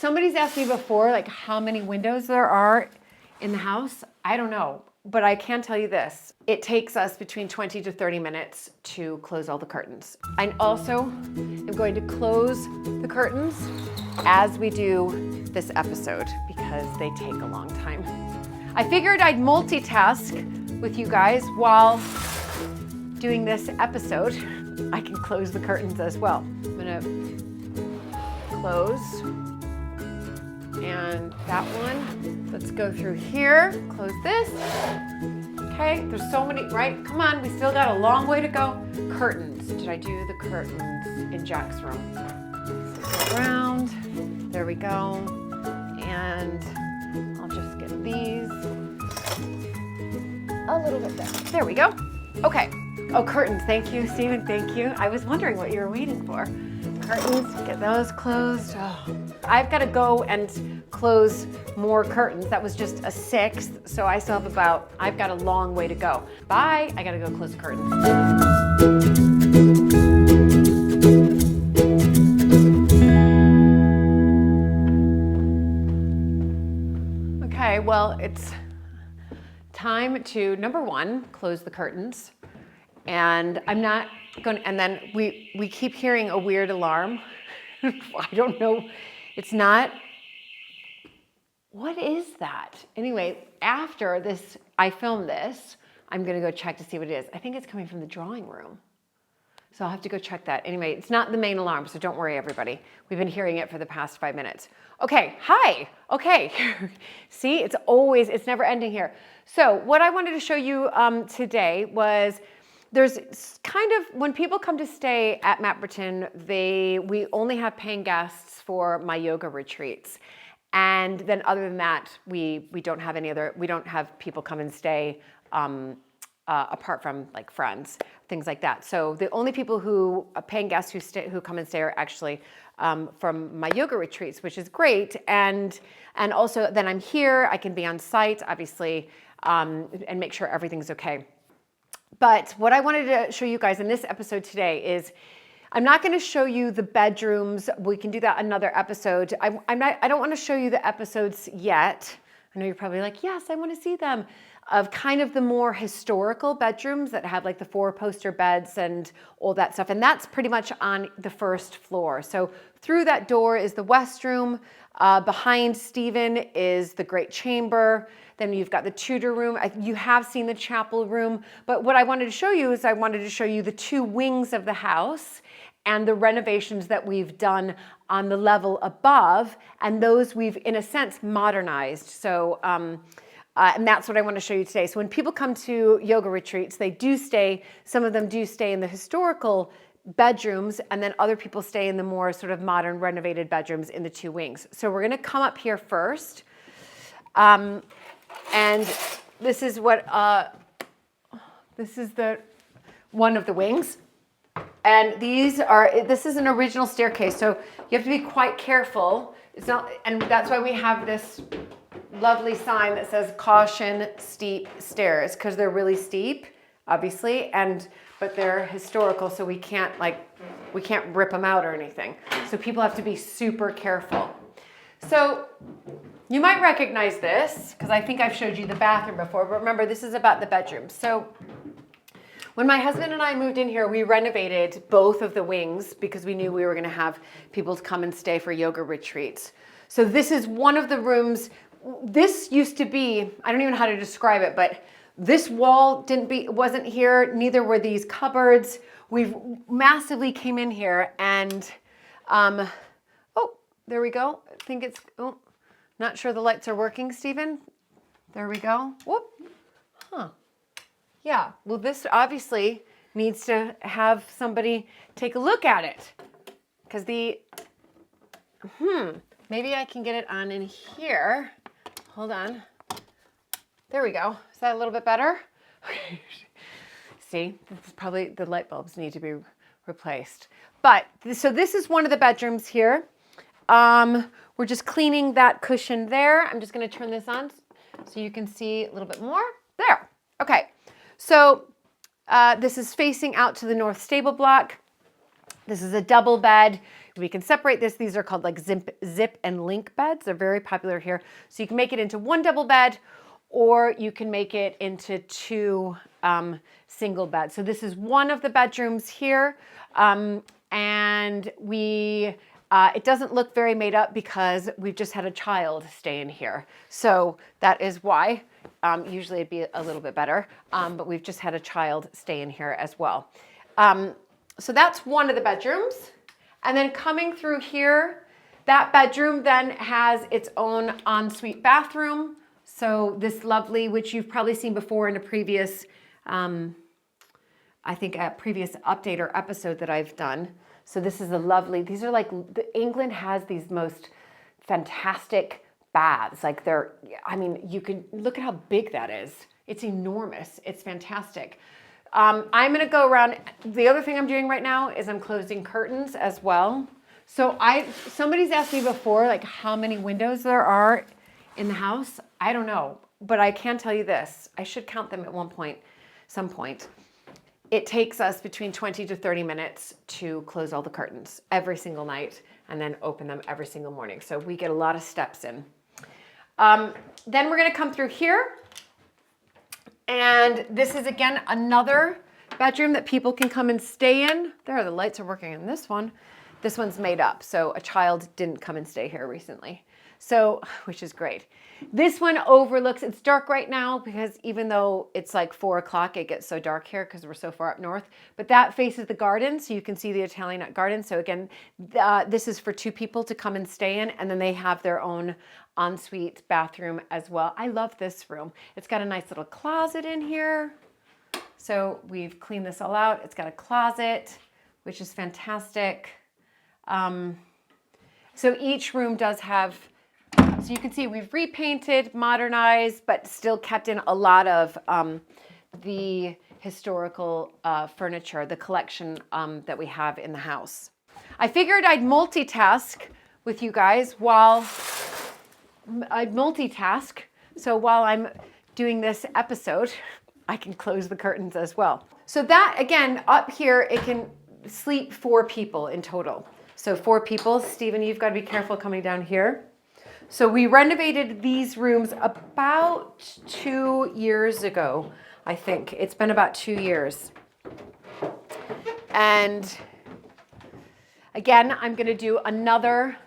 Somebody's asked me before, like how many windows there are in the house. I don't know, but I can tell you this. It takes us between 20 to 30 minutes to close all the curtains. I also am going to close the curtains as we do this episode because they take a long time. I figured I'd multitask with you guys while doing this episode. I can close the curtains as well. I'm gonna close. And that one, let's go through here, close this. Okay, there's so many, right? Come on, we still got a long way to go. Curtains, did I do the curtains in Jack's room? Go around, there we go. And I'll just get these a little bit there. There we go. Okay, oh, curtains, thank you, Stephen, thank you. I was wondering what you were waiting for. Curtains, get those closed. Oh, I've got to go and close more curtains. That was just a sixth, so I still have I've got a long way to go. Bye, I gotta go close the curtains. Okay, well, it's time to, number one, close the curtains. And I'm not going to, and then we keep hearing a weird alarm. I don't know. It's not, what is that? Anyway, after this, I film this, I'm going to go check to see what it is. I think it's coming from the drawing room. So I'll have to go check that. Anyway, it's not the main alarm, so don't worry, everybody. We've been hearing it for the past 5 minutes. Okay, hi. Okay. See, it's never ending here. So what I wanted to show you today was there's kind of, when people come to stay at Mapperton, we only have paying guests for my yoga retreats. And then other than that, we don't have we don't have people come and stay apart from like friends, things like that. So the only people paying guests who come and stay are actually from my yoga retreats, which is great. And also then I'm here, I can be on site, obviously, and make sure everything's okay. But what I wanted to show you guys in this episode today is, I'm not going to show you the bedrooms. We can do that another episode. I don't want to show you the episodes yet. I know you're probably like, yes, I want to see them. Of kind of the more historical bedrooms that have like the 4-poster beds and all that stuff. And that's pretty much on the first floor. So through that door is the West Room. Behind Stephen is the Great Chamber. Then you've got the Tudor room. You have seen the chapel room. But what I wanted to show you is I wanted to show you the 2 wings of the house and the renovations that we've done on the level above. And those we've, in a sense, modernized. So, and that's what I want to show you today. So when people come to yoga retreats, some of them do stay in the historical bedrooms, and then other people stay in the more sort of modern renovated bedrooms in the 2 wings. So we're going to come up here first. And this is one of the wings. And this is an original staircase. So you have to be quite careful. And that's why we have this lovely sign that says caution steep stairs, because they're really steep, obviously, but they're historical, so we can't rip them out or anything. So people have to be super careful. So you might recognize this because I think I've showed you the bathroom before, but remember, this is about the bedrooms. So when my husband and I moved in here, we renovated both of the wings because we knew we were going to have people come and stay for yoga retreats. So this is one of the rooms. This used to be, I don't even know how to describe it, but this wall wasn't here. Neither were these cupboards. We've massively came in here and, oh, there we go. I think not sure the lights are working, Stephen. There we go. Whoop. Huh. Yeah, well, this obviously needs to have somebody take a look at it. Because maybe I can get it on in here. Hold on. There we go. Is that a little bit better? See, probably the light bulbs need to be replaced. But, so this is one of the bedrooms here. We're just cleaning that cushion there. I'm just going to turn this on so you can see a little bit more. There. Okay. So this is facing out to the north stable block. This is a double bed. We can separate this. These are called like zip and link beds. They're very popular here. So you can make it into one double bed, or you can make it into two single beds. So this is one of the bedrooms here. And it doesn't look very made up because we've just had a child stay in here. So that is why. Usually it'd be a little bit better, but we've just had a child stay in here as well. So that's one of the bedrooms. And then coming through here, that bedroom then has its own ensuite bathroom. So this lovely, which you've probably seen before in a previous, I think a previous update or episode that I've done. So this is a lovely, these are like, England has these most fantastic baths. Like you can look at how big that is. It's enormous. It's fantastic. I'm going to go around. The other thing I'm doing right now is I'm closing curtains as well. So somebody's asked me before, like how many windows there are in the house. I don't know, but I can tell you this. I should count them at some point. It takes us between 20 to 30 minutes to close all the curtains every single night and then open them every single morning. So we get a lot of steps in. Then we're going to come through here. And this is, again, another bedroom that people can come and stay in. There, the lights are working in this one. This one's made up. So a child didn't come and stay here recently. So, which is great. This one overlooks, it's dark right now because even though it's like 4 o'clock, it gets so dark here because we're so far up north, but that faces the garden. So you can see the Italian garden. So again, this is for two people to come and stay in, and then they have their own ensuite bathroom as well. I love this room. It's got a nice little closet in here. So we've cleaned this all out. It's got a closet, which is fantastic. So each room does have, so you can see we've repainted, modernized, but still kept in a lot of the historical furniture, the collection that we have in the house. I figured I'd multitask with you guys so while I'm doing this episode, I can close the curtains as well. So that, again, up here, it can sleep 4 people in total. So 4 people. Stephen, you've got to be careful coming down here. So we renovated these rooms about 2 years ago, I think. It's been about 2 years. And again, I'm going to do another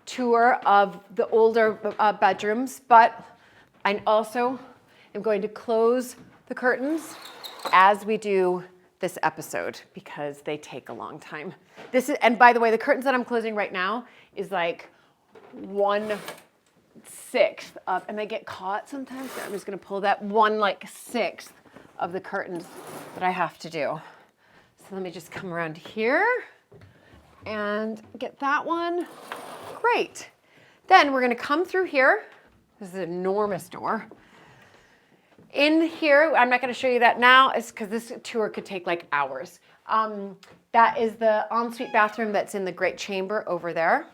tour of the older bedrooms, but I also am going to close the curtains as we do this episode because they take a long time. And by the way, the curtains that I'm closing right now is like 1/6 of, and they get caught sometimes. So I'm just going to pull that 1/6 of the curtains that I have to do. So let me just come around here and get that one. Great. Then we're going to come through here. This is an enormous door. In here, I'm not going to show you that now, it's because this tour could take like hours. That is the ensuite bathroom that's in the great chamber over there.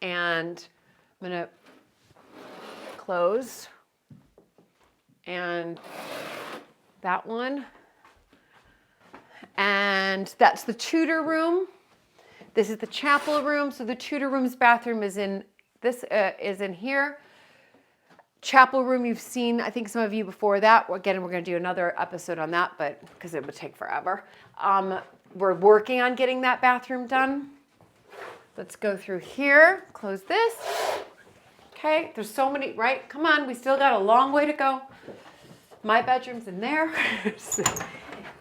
And I'm going to close. And that one. And that's the Tudor room. This is the chapel room. So the Tudor room's bathroom is in this is in here. Chapel room you've seen, I think some of you before that. Again, we're going to do another episode on that, but because it would take forever. We're working on getting that bathroom done. Let's go through here. Close this. Okay, there's so many, right? Come on, we still got a long way to go. My bedroom's in there.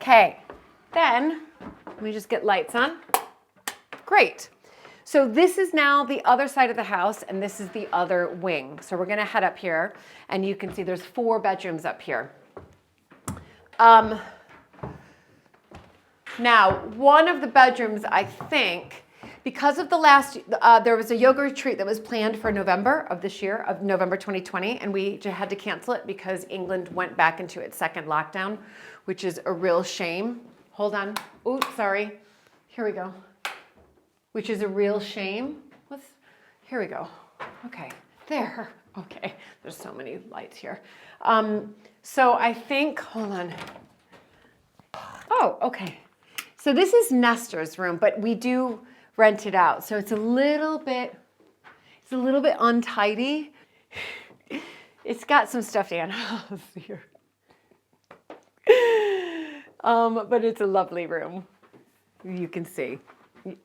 Okay, then let me just get lights on. Great. So this is now the other side of the house, and this is the other wing. So we're going to head up here, and you can see there's 4 bedrooms up here. Now, one of the bedrooms, I think, because of the last, there was a yoga retreat that was planned for November of this year, of November 2020, and we had to cancel it because England went back into its second lockdown, which is a real shame. Hold on. Oh, sorry. Here we go. Which is a real shame. Here we go. Okay, there. Okay, there's so many lights here. So I think, hold on. Oh, okay. So this is Nestor's room, but we do rented out. So it's a little bit untidy. It's got some stuffed animals here. But it's a lovely room. You can see.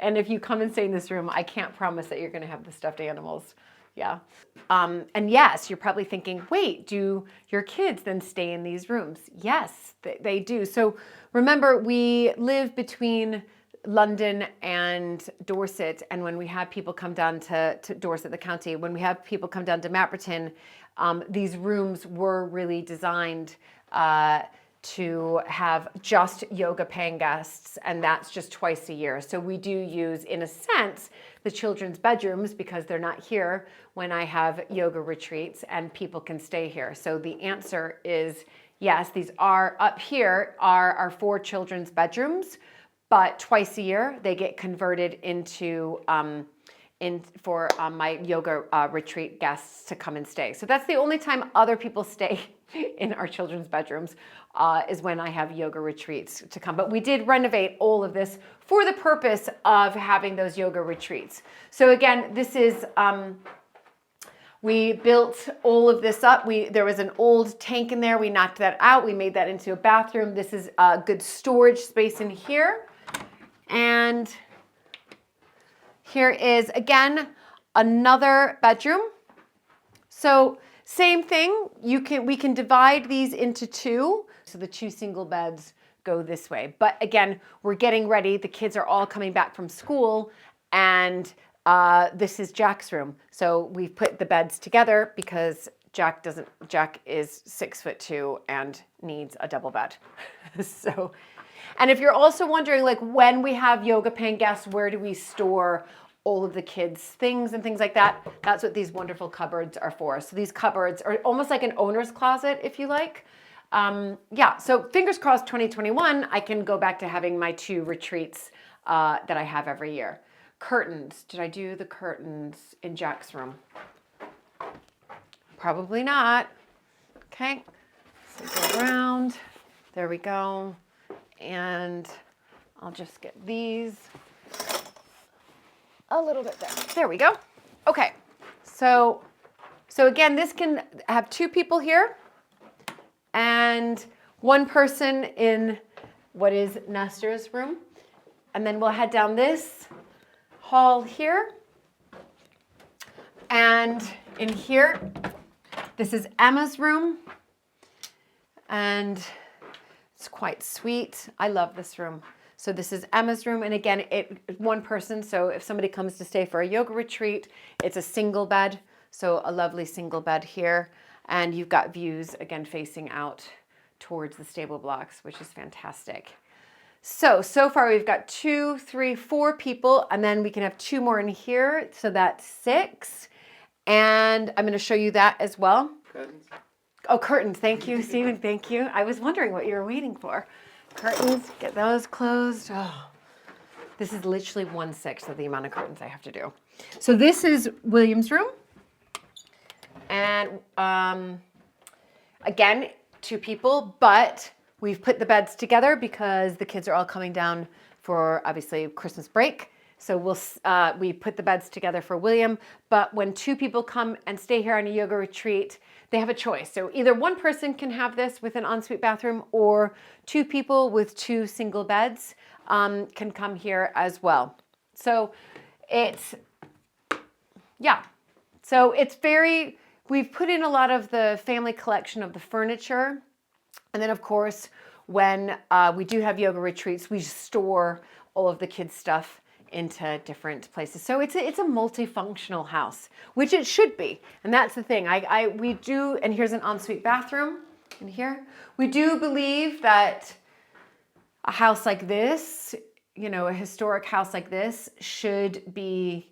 And if you come and stay in this room, I can't promise that you're going to have the stuffed animals. Yeah. And yes, you're probably thinking, wait, do your kids then stay in these rooms? Yes, they do. So remember, we live between London and Dorset. And when we have people come down to Dorset, the county, when we have people come down to Mapperton, these rooms were really designed to have just yoga paying guests, and that's just twice a year. So we do use, in a sense, the children's bedrooms because they're not here when I have yoga retreats and people can stay here. So the answer is yes, these are up here are our 4 children's bedrooms, but twice a year they get converted into for my yoga retreat guests to come and stay. So that's the only time other people stay in our children's bedrooms is when I have yoga retreats to come. But we did renovate all of this for the purpose of having those yoga retreats. So again, this is, we built all of this up. There was an old tank in there. We knocked that out. We made that into a bathroom. This is a good storage space in here. And here is, again, another bedroom. So same thing, we can divide these into 2. So the 2 single beds go this way. But again, we're getting ready. The kids are all coming back from school, and this is Jack's room. So we've put the beds together because Jack is 6'2" and needs a double bed. So, and if you're also wondering, like, when we have yoga paying guests, where do we store all of the kids' things and things like that? That's what these wonderful cupboards are for. So these cupboards are almost like an owner's closet, if you like. Yeah, so fingers crossed 2021, I can go back to having my 2 retreats that I have every year. Curtains. Did I do the curtains in Jack's room? Probably not. Okay, so go around. There we go. And I'll just get these a little bit there. There we go. Okay, so again, this can have 2 people here and 1 person in what is Nestor's room. And then we'll head down this hall here. And in here, this is Emma's room. And it's quite sweet. I love this room. So this is Emma's room. And again, it's 1 person. So if somebody comes to stay for a yoga retreat, it's a single bed. So a lovely single bed here. And you've got views, again, facing out towards the stable blocks, which is fantastic. So far we've got 2, 3, 4 people, and then we can have 2 more in here. So that's 6. And I'm going to show you that as well. Curtains. Oh, curtains. Thank you, Stephen. Thank you. I was wondering what you were waiting for. Curtains, get those closed. Oh, this is literally 1/6 of the amount of curtains I have to do. So this is William's room. And again, 2 people, but we've put the beds together because the kids are all coming down for, obviously, Christmas break. So we put the beds together for William. But when 2 people come and stay here on a yoga retreat, they have a choice. So either 1 person can have this with an ensuite bathroom, or 2 people with 2 single beds can come here as well. So it's, yeah. So it's very, we've put in a lot of the family collection of the furniture. And then, of course, when we do have yoga retreats, we store all of the kids' stuff into different places. So it's a multifunctional house, which it should be. And that's the thing. We do, and here's an ensuite bathroom in here. We do believe that a house like this, you know, a historic house like this should be,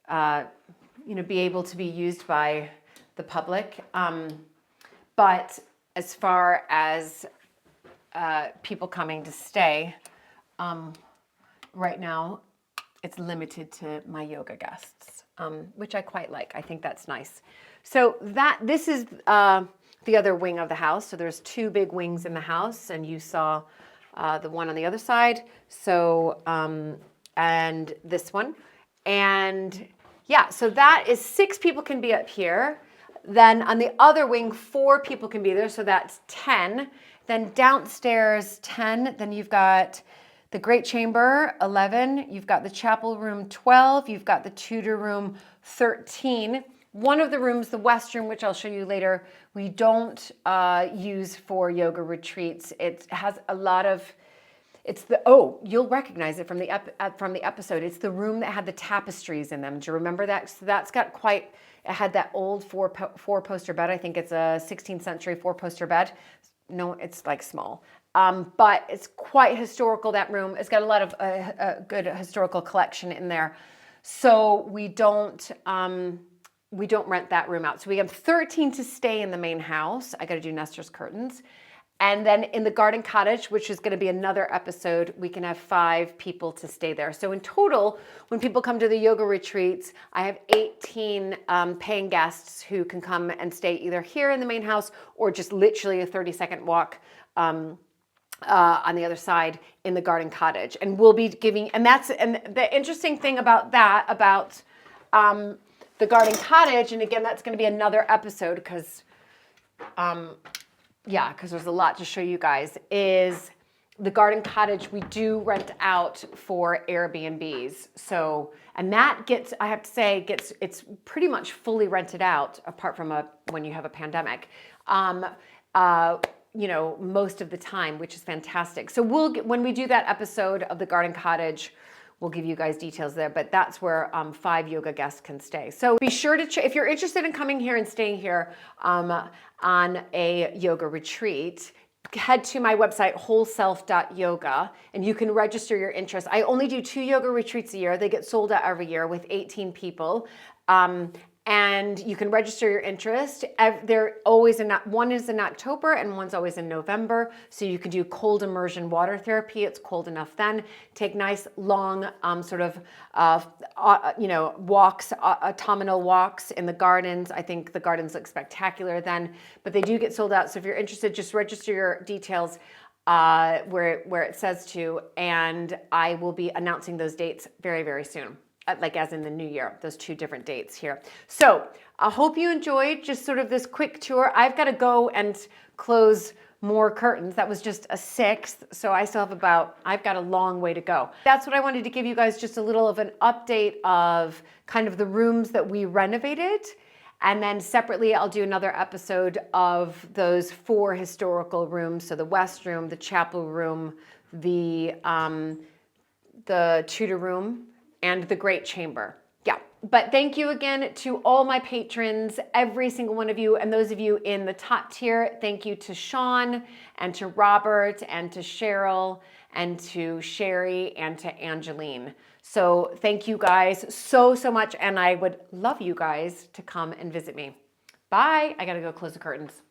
be able to be used by the public. But as far as people coming to stay, right now, it's limited to my yoga guests, which I quite like. I think that's nice. So this is the other wing of the house. So there's 2 big wings in the house, and you saw the one on the other side. So and this one. And yeah, so that is 6 people can be up here. Then on the other wing, 4 people can be there, so that's 10. Then downstairs, 10. Then you've got the great chamber, 11. You've got the chapel room, 12. You've got the Tudor room, 13. One of the rooms, the West room, which I'll show you later, we don't use for yoga retreats. It has a lot of, you'll recognize it from the episode. It's the room that had the tapestries in them. Do you remember that? So that's got quite, it had that old four poster bed. I think it's a 16th century 4-poster bed. No, it's like small. But it's quite historical, that room. It's got a lot of good historical collection in there. So we don't rent that room out. So we have 13 to stay in the main house. I got to do Nestor's curtains. And then in the Garden Cottage, which is going to be another episode, we can have 5 people to stay there. So in total, when people come to the yoga retreats, I have 18 paying guests who can come and stay either here in the main house or just literally a 30-second walk on the other side in the Garden Cottage. And we'll be giving, and the interesting thing about that, about the Garden Cottage, and again, that's going to be another episode because there's a lot to show you guys, is the Garden Cottage we do rent out for Airbnbs. So, and that gets, I have to say, it's pretty much fully rented out apart from when you have a pandemic, most of the time, which is fantastic. So when we do that episode of the Garden Cottage, we'll give you guys details there, but that's where 5 yoga guests can stay. So be sure to, if you're interested in coming here and staying here on a yoga retreat, head to my website, wholeself.yoga, and you can register your interest. I only do 2 yoga retreats a year. They get sold out every year with 18 people. And you can register your interest. They're always one is in October and one's always in November. So you can do cold immersion water therapy. It's cold enough then. Take nice long walks, autumnal walks in the gardens. I think the gardens look spectacular then, but they do get sold out. So if you're interested, just register your details where it says to, and I will be announcing those dates very, very soon. Like as in the new year, those 2 different dates here. So I hope you enjoyed just sort of this quick tour. I've got to go and close more curtains. That was just a 6th. So I still have I've got a long way to go. That's what I wanted to give you guys, just a little of an update of kind of the rooms that we renovated. And then separately, I'll do another episode of those 4 historical rooms. So the West room, the chapel room, the Tudor room, and the great chamber. Yeah, but thank you again to all my patrons, every single one of you, and those of you in the top tier. Thank you to Sean and to Robert and to Cheryl and to Sherry and to Angeline. So thank you guys so much, and I would love you guys to come and visit me. Bye. I gotta go close the curtains.